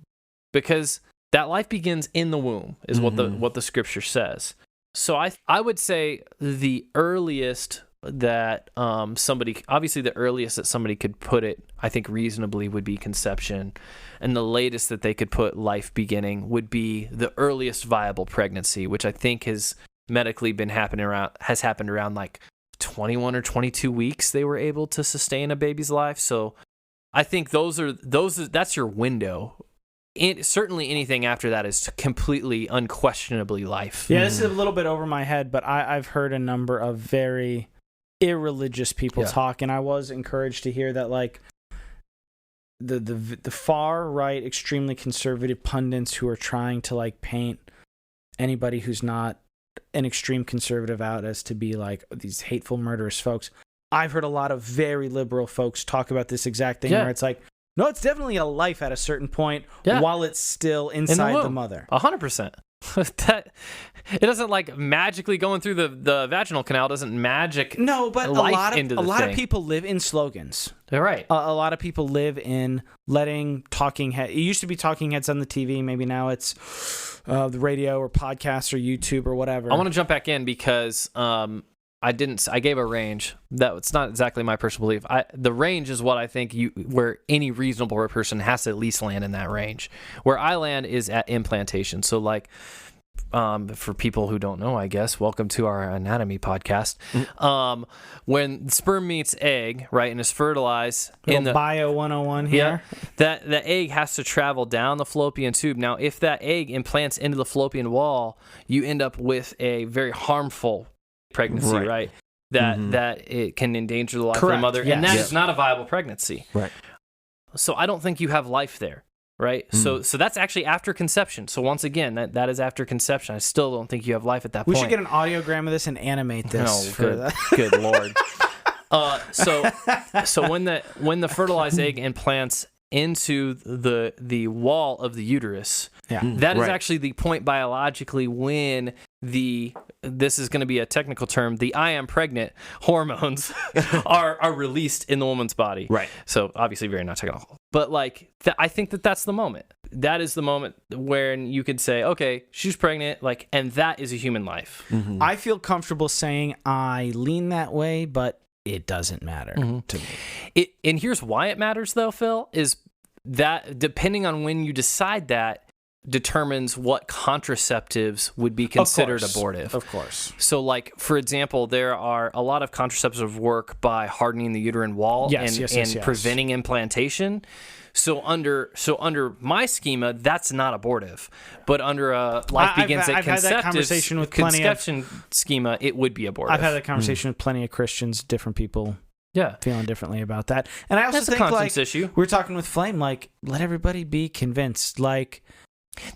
because that life begins in the womb is what the scripture says. So I would say the earliest that the earliest that somebody could put it, I think reasonably, would be conception, and the latest that they could put life beginning would be the earliest viable pregnancy, which I think has medically happened around like 21 or 22 weeks. They were able to sustain a baby's life. So I think that's your window. Certainly anything after that is completely unquestionably life.
Yeah, this is a little bit over my head, but I've heard a number of very irreligious people talk, and I was encouraged to hear that, like, the far right, extremely conservative pundits who are trying to, like, paint anybody who's not an extreme conservative out as to be like these hateful, murderous folks. I've heard a lot of very liberal folks talk about this exact thing where it's like, no, it's definitely a life at a certain point while it's still inside the mother.
100%. That it doesn't like magically going through the vaginal canal doesn't magic.
No, but
life
a lot of people live in slogans.
They're right.
A lot of people live in letting talking head. It used to be talking heads on the TV. Maybe now it's the radio or podcasts or YouTube or whatever.
I want to jump back in because I gave a range. That's not exactly my personal belief. The range is what I think where any reasonable person has to at least land in that range. Where I land is at implantation. So like, for people who don't know, I guess, welcome to our anatomy podcast. When sperm meets egg, right, and is fertilized in the
Bio 101 here.
Yeah, the egg has to travel down the fallopian tube. Now, if that egg implants into the fallopian wall, you end up with a very harmful pregnancy, right? That it can endanger the life of the mother, and that is not a viable pregnancy.
Right.
So I don't think you have life there, right? So that's actually after conception. So once again, that is after conception. I still don't think you have life at that point.
We should get an audiogram of this and animate this.
Good Lord. So when the fertilized egg implants into the wall of the uterus, that is actually the point biologically when this is going to be a technical term, the I am pregnant hormones are released in the woman's body.
Right.
So obviously very not technical. But like I think that's the moment. That is the moment where you could say, okay, she's pregnant, like, and that is a human life.
I feel comfortable saying I lean that way, but it doesn't matter to me.
And here's why it matters, though, Phil, is that depending on when you decide that determines what contraceptives would be considered abortive.
Of course.
So, like, for example, there are a lot of contraceptive work by hardening the uterine wall and preventing implantation. So under my schema, that's not abortive, but under a life begins at conception schema, it would be abortive.
I've had that conversation with plenty of Christians, different people, feeling differently about that. And I also
that's
think
a conscience issue.
We were talking with Flame, like, let everybody be convinced. Like,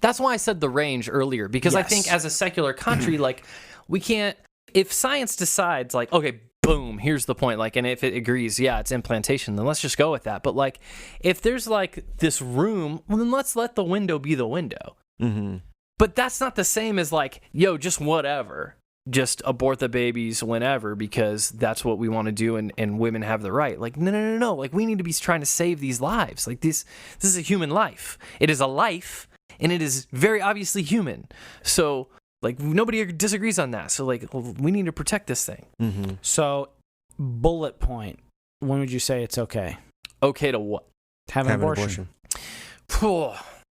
that's why I said the range earlier, because I think as a secular country, like, we can't. If science decides, like, okay, boom, here's the point, like, and if it agrees, it's implantation, then let's just go with that. But like, if there's like this room, well, then let's let the window be the window. But that's not the same as like, just whatever, just abort the babies whenever because that's what we want to do, and women have the right. Like, no, like, we need to be trying to save these lives. Like, this is a human life. It is a life, and it is very obviously human. So like, nobody disagrees on that. So, like, we need to protect this thing.
So, bullet point. When would you say it's okay?
Okay to what?
Have an abortion.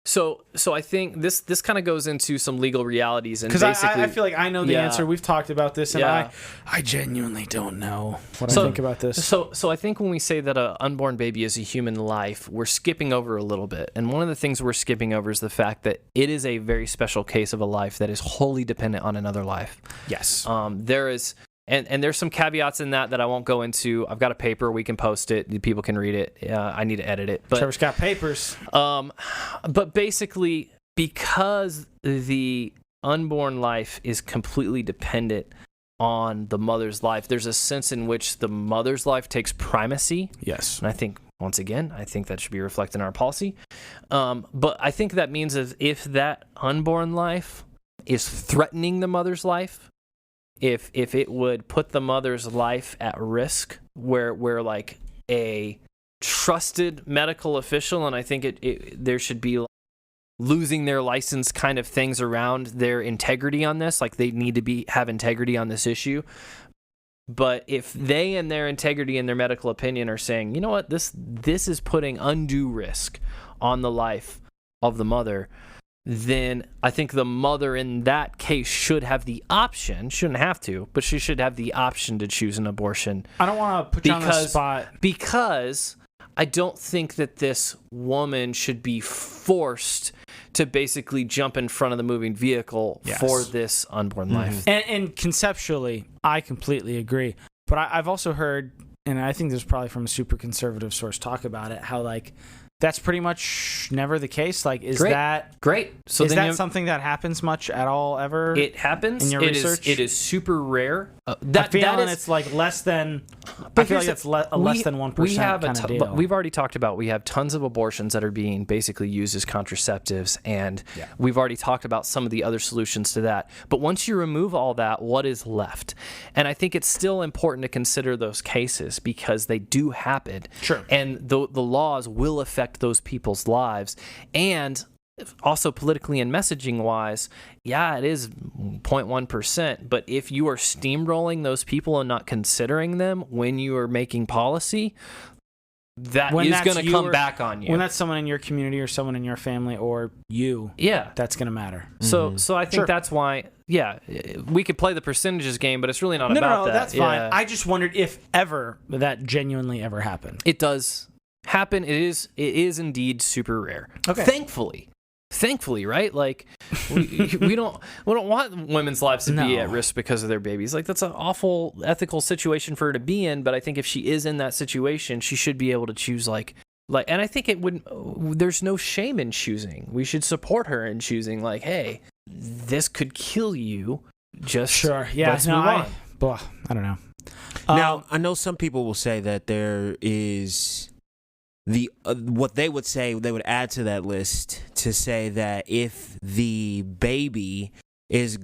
So I think this kind of goes into some legal realities, and
because
basically,
I feel like I know the answer. We've talked about this, and I genuinely don't know what I think about this.
So I think when we say that an unborn baby is a human life, we're skipping over a little bit. And one of the things we're skipping over is the fact that it is a very special case of a life that is wholly dependent on another life.
Yes.
There is. And there's some caveats in that I won't go into. I've got a paper. We can post it. People can read it. I need to edit it. But
Trevor's got papers.
But basically, because the unborn life is completely dependent on the mother's life, there's a sense in which the mother's life takes primacy.
Yes.
And I think, once again, I think that should be reflected in our policy. But I think that means if that unborn life is threatening the mother's life, if it would put the mother's life at risk, where like a trusted medical official, and I think there should be losing their license kind of things around their integrity on this. Like they need to have integrity on this issue. But if they and their integrity and their medical opinion are saying, you know what, this is putting undue risk on the life of the mother, then I think the mother in that case should have the option, shouldn't have to, but she should have the option to choose an abortion.
I don't want to put you on the spot.
Because I don't think that this woman should be forced to basically jump in front of the moving vehicle for this unborn life.
And conceptually, I completely agree. But I've also heard, and I think this is probably from a super conservative source, talk about it, how like that's pretty much never the case. Like, is that
great? So
is that something that happens much at all ever?
It happens
in your research.
It is super rare.
It's like less than. I feel like it's less than 1% kind of deal.
We've already talked about we have tons of abortions that are being basically used as contraceptives, and we've already talked about some of the other solutions to that. But once you remove all that, what is left? And I think it's still important to consider those cases because they do happen.
Sure.
And the laws will affect those people's lives, and also politically and messaging wise, it is 0.1%, but if you are steamrolling those people and not considering them when you are making policy, that is going to come back on you.
When that's someone in your community or someone in your family or you, that's going to matter.
So I think that's why, we could play the percentages game, but it's really not about that.
No, that's fine. I just wondered if ever that genuinely ever happened.
It does happen. It is indeed super rare.
Okay.
Thankfully, right? Like we don't want women's lives to be at risk because of their babies. Like that's an awful ethical situation for her to be in. But I think if she is in that situation, she should be able to choose like. And I think it would. There's no shame in choosing. We should support her in choosing. Like, hey, this could kill you. Just
sure. Yeah.
Let's move on.
I don't know.
Now I know some people will say that there is. What they would add to that list to say that if the baby has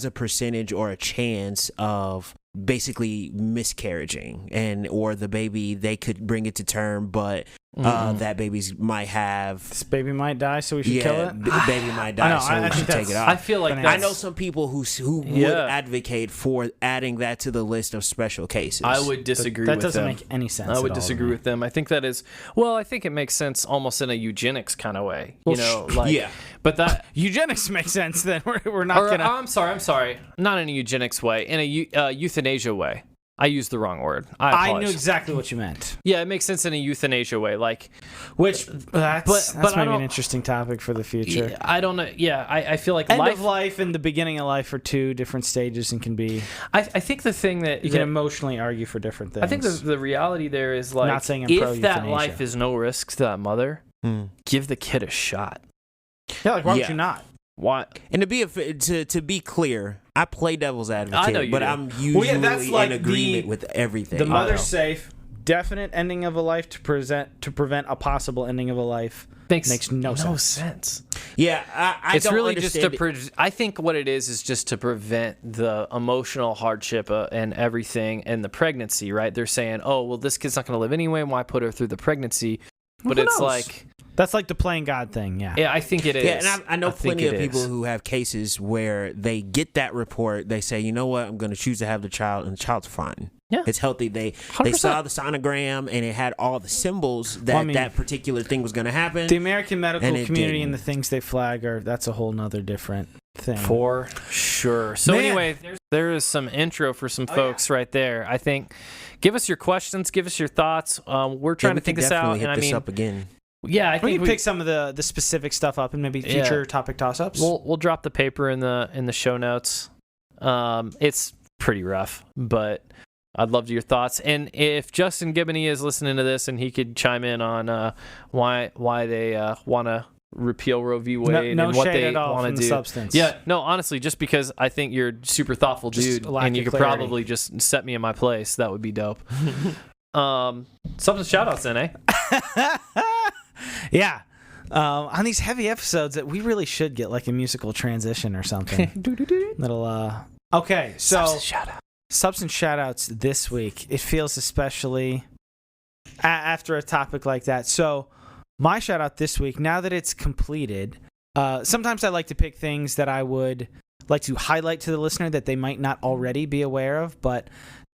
a percentage or a chance of basically miscarriaging or the baby, they could bring it to term, but that this
baby might die, so we should kill it.
Baby might die, so we should take it off.
I feel like
I know some people who would advocate for adding that to the list of special cases.
I would disagree with them.
That doesn't make any sense.
I would disagree with them. I think that is I think it makes sense almost in a eugenics kind of way. But that
eugenics makes sense. Then we're not gonna.
I'm sorry, not in a eugenics way, in a euthanasia way. I used the wrong word. I
knew exactly what you meant.
Yeah, it makes sense in a euthanasia way,
that's maybe an interesting topic for the future.
I don't know. Yeah, I feel like
end of life and the beginning of life are two different stages and can be.
I think the thing that
you can emotionally argue for different things.
I think the reality there is like,
not saying
if that life is no risk to that mother, give the kid a shot.
Yeah, like why would you not?
Why?
And to be clear, I play devil's advocate,
I know you do.
I'm usually in agreement with everything.
The mother's safe, definite ending of a life to prevent a possible ending of a life makes no sense.
Yeah, I
it's
don't
really
understand
just I think what it is just to prevent the emotional hardship and everything and the pregnancy, right? They're saying, oh, well, this kid's not going to live anyway. Why put her through the pregnancy? But it's like...
That's like the playing God thing, yeah.
Yeah, I think it is.
Yeah, and I know plenty of people who have cases where they get that report, they say, you know what, I'm going to choose to have the child, and the child's fine.
Yeah.
It's healthy. They
100%.
saw the sonogram, and it had all the symbols that that particular thing was going to happen.
The American medical community and the things they flag that's a whole nother different thing.
For sure. So anyway, there is some intro for some folks right there. I think, give us your questions, give us your thoughts. We're trying to think this out.
Hit this up again.
Yeah, I think
we pick some of the specific stuff up and maybe future topic toss-ups.
We'll drop the paper in the show notes. It's pretty rough, but I'd love your thoughts. And if Justin Giboney is listening to this, and he could chime in on why they want to repeal Roe v. Wade and what they want to do.
Substance.
Yeah, no, honestly, just because I think you're a super thoughtful dude, and you could probably just set me in my place, that would be dope. Substance shout-outs then, eh?
Yeah. On these heavy episodes that we really should get like a musical transition or something. Okay, so substance shout-outs this week. It feels especially after a topic like that. So My shout out this week, now that it's completed, sometimes I like to pick things that I would like to highlight to the listener that they might not already be aware of, but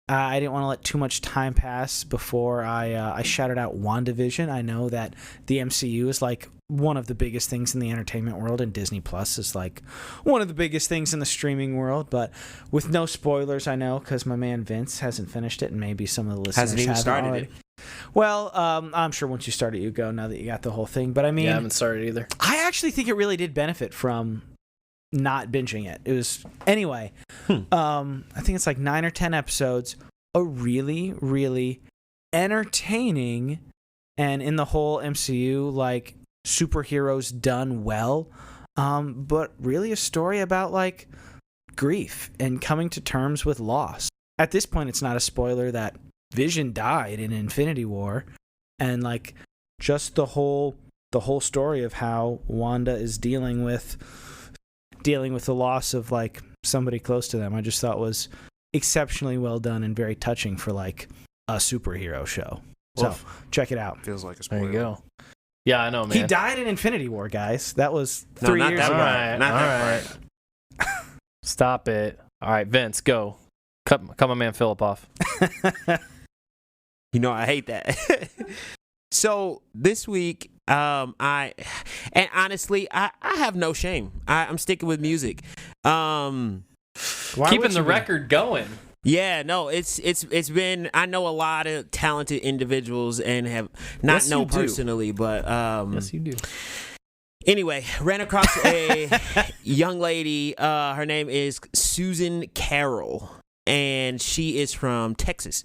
I didn't want to let too much time pass before I shouted out WandaVision. I know that the MCU is like one of the biggest things in the entertainment world, and Disney Plus is like one of the biggest things in the streaming world, but with no spoilers, I know, because my man Vince hasn't finished it, and maybe some of the listeners
Hasn't even started
already.
it.
Well, I'm sure once you start it, you go, now that you got the whole thing. But I mean,
Yeah, I haven't started either.
I actually think it really did benefit from not binging it. It was, anyway, I think it's like 9 or 10 episodes, a really, really entertaining, and in the whole MCU, like, superheroes done well, but really a story about, like, grief and coming to terms with loss. At this point, it's not a spoiler that Vision died in Infinity War, and, like, just the whole story of how Wanda is dealing with the loss of, like, somebody close to them, I just thought was exceptionally well done and very touching for, like, a superhero show. So check it out.
Feels like a spoiler.
There you go. Yeah, I know, man.
He died in Infinity War, guys. That was 3
not
years
that
ago.
part.
All right,
Not
all
that
right. Stop it. All right, Vince, go. Cut my man Philip off.
You know, I hate that. So this week, I honestly have no shame. I'm sticking with music.
Why
Keeping
would
the
you be?
record going.
Yeah, no, it's been, I know a lot of talented individuals and have not
Yes,
known
you do.
personally, but
Yes, you do.
anyway, ran across a young lady. Her name is Susan Carroll, and she is from Texas.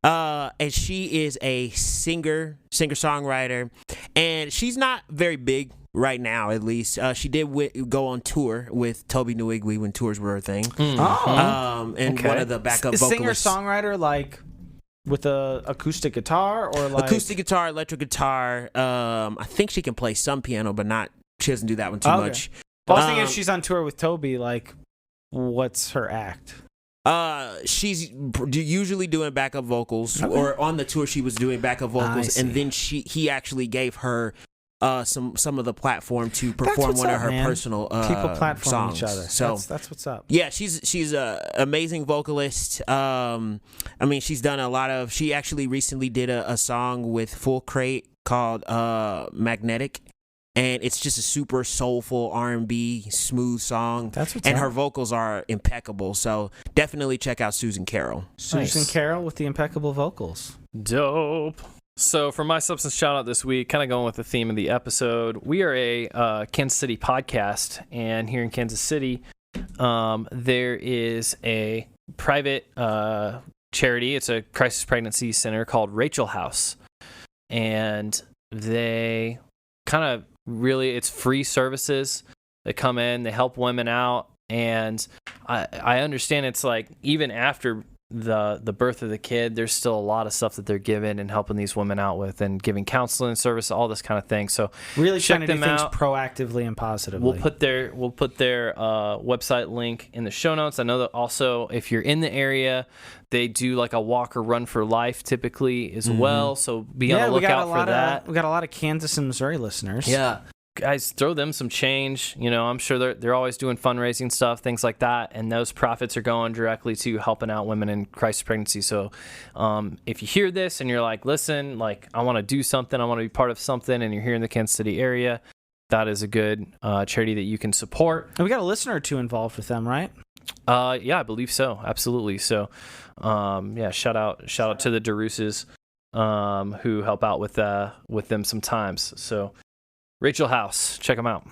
And she is a singer-songwriter, and she's not very big right now, at least. She did go on tour with Toby Nwigwe when tours were a thing.
Oh.
And
Okay.
one of the backup vocalists.
Singer-songwriter, like, with a acoustic guitar, or like
Acoustic guitar, electric guitar. I think she can play some piano, but she doesn't do that one too
Okay.
much.
I was thinking if she's on tour with Toby, like, what's her act?
She's usually doing backup vocals,
Okay.
or on the tour she was doing backup vocals,
I
and then he actually gave her some of the platform to perform
what's
one
up,
of her
man.
personal
People platform
songs.
each other.
So
That's what's up.
yeah, she's a amazing vocalist. I mean, she's done a lot of. She actually recently did a song with Full Crate called Magnetic. And it's just a super soulful R&B smooth song.
That's what's
and
up.
her vocals are impeccable. So definitely check out Susan Carroll.
Susan
Nice.
Carroll with the impeccable vocals.
Dope. So for my substance shout out this week, kind of going with the theme of the episode, we are a Kansas City podcast, and here in Kansas City, there is a private charity. It's a crisis pregnancy center called Rachel House, and they kind of really, it's free services. They come in, they help women out, and I understand it's like even after the birth of the kid, there's still a lot of stuff that they're giving and helping these women out with, and giving counseling service, all this kind of thing. So
Really
check
trying to do
them
things
out.
proactively and positively.
We'll put their website link in the show notes. I know that also if you're in the area, they do like a walk or run for life typically as well. So be on the lookout for that.
We got a lot of Kansas and Missouri listeners.
Yeah. Guys, throw them some change. You know, I'm sure they're always doing fundraising stuff, things like that, and those profits are going directly to helping out women in crisis pregnancy. So if you hear this and you're like, listen, like, I want to do something, I want to be part of something, and you're here in the Kansas City area, that is a good charity that you can support.
And we got a listener or two involved with them, right?
Yeah, I believe so. Absolutely. So, yeah, shout out to the DeRuses who help out with them sometimes. So, Rachel House, check them out.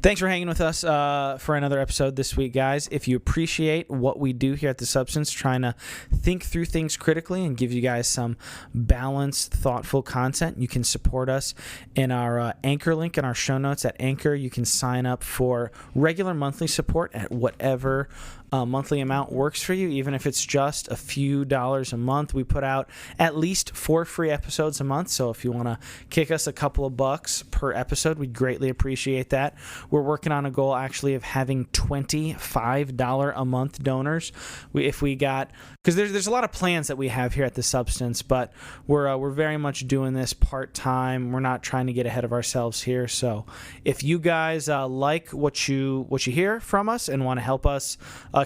Thanks for hanging with us for another episode this week, guys. If you appreciate what we do here at The Substance, trying to think through things critically and give you guys some balanced, thoughtful content, you can support us in our Anchor link in our show notes. At Anchor, you can sign up for regular monthly support at whatever monthly amount works for you, even if it's just a few dollars a month. We put out at least 4 free episodes a month, so if you want to kick us a couple of bucks per episode, we'd greatly appreciate that. We're working on a goal actually of having $25 a month donors. If we got, because there's a lot of plans that we have here at The Substance, but we're very much doing this part-time. We're not trying to get ahead of ourselves here. So if you guys like what you hear from us and want to help us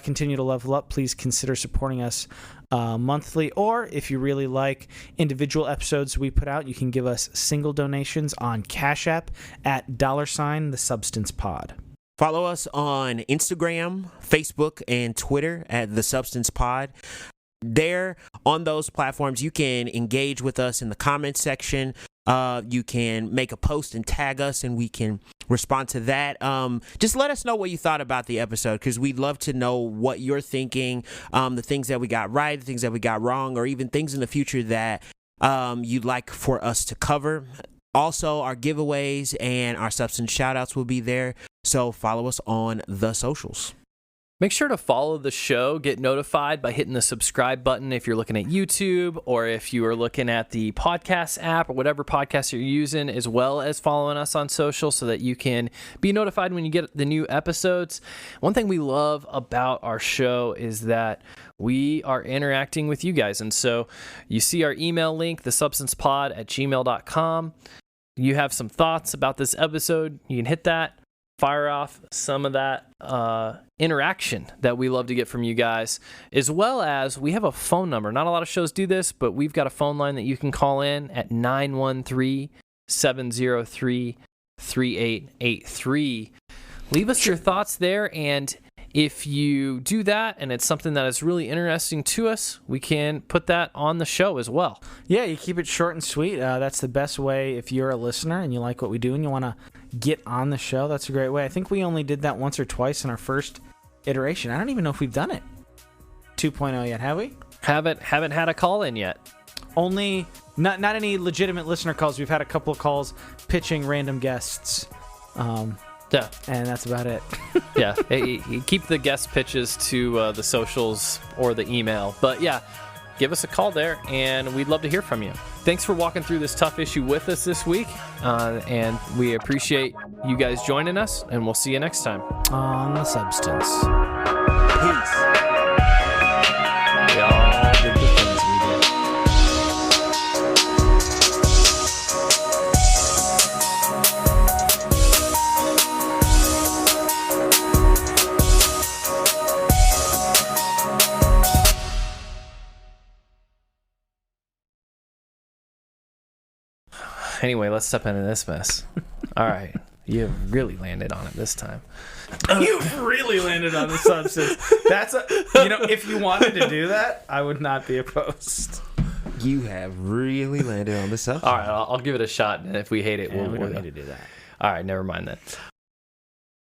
continue to level up, please consider supporting us monthly, or if you really like individual episodes we put out, you can give us single donations on Cash App at $The Substance Pod.
Follow us on Instagram, Facebook, and Twitter at The Substance Pod. There, on those platforms, you can engage with us in the comments section. You can make a post and tag us, and we can respond to that. Just let us know what you thought about the episode, because we'd love to know what you're thinking, the things that we got right, the things that we got wrong, or even things in the future that you'd like for us to cover. Also, our giveaways and our substance shoutouts will be there, so follow us on the socials.
Make sure to follow the show, get notified by hitting the subscribe button if you're looking at YouTube, or if you are looking at the podcast app or whatever podcast you're using, as well as following us on social so that you can be notified when you get the new episodes. One thing we love about our show is that we are interacting with you guys. And so you see our email link, thesubstancepod@gmail.com. You have some thoughts about this episode, you can hit that. Fire off some of that interaction that we love to get from you guys, as well as we have a phone number. Not a lot of shows do this, but we've got a phone line that you can call in at 913-703-3883. Leave us your thoughts there, and if you do that and it's something that is really interesting to us, we can put that on the show as well.
Yeah, you keep it short and sweet. That's the best way. If you're a listener and you like what we do and you want to get on the show, that's a great way. I think we only did that once or twice in our first iteration. I don't even know if we've done it 2.0 yet, have we?
Haven't had a call in yet.
Only not any legitimate listener calls. We've had a couple of calls pitching random guests.
Yeah,
and that's about it.
Yeah, keep the guest pitches to the socials or the email. But yeah, give us a call there, and we'd love to hear from you. Thanks for walking through this tough issue with us this week, and we appreciate you guys joining us, and we'll see you next time.
On The Substance.
Peace.
We all did the things we did. Anyway, let's step into this mess. All right. You really landed on it this time.
You've really landed on The Substance. That's if you wanted to do that, I would not be opposed.
You have really landed on the substance.
All right, I'll give it a shot, and if we hate it,
we
we'll
don't need to do that.
All right, never mind then.